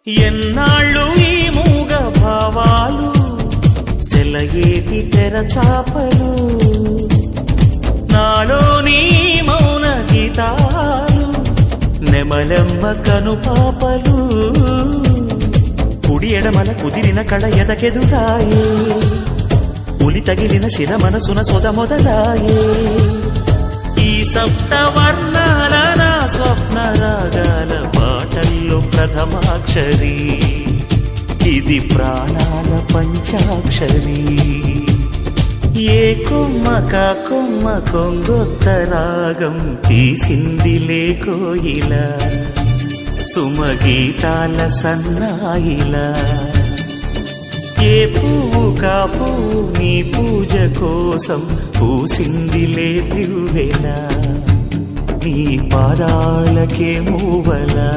ఎన్నాళ్ళు ఈ మూగ భావాలు సెలయేటి తెరచాపలు నాలోని మౌన గీతాలు నెమలెమ్మ కనుపాపలు కుడి ఎడమల కుదిరిన కళ ఎదకెదురాయే ఉలి తగిలిన శిల మనసున సొద మొదలాయే ఈ సప్తవర్ణాల నా స్వప్న రాగాల పాటల్లో ప్రథమాక్షరి ఇది ప్రాణాల పంచాక్షరి ఏ కొమ్మక కొమ్మ కొంగొత్త రాగం తీసిందిలే కోయిల సుమగీతాల సన్నాయిలా ఏ పువ్వు కా పువ్వు నీ పూజ కోసం పూసిందిలే దివ్వెలా నీ పాదాలకే మూవలా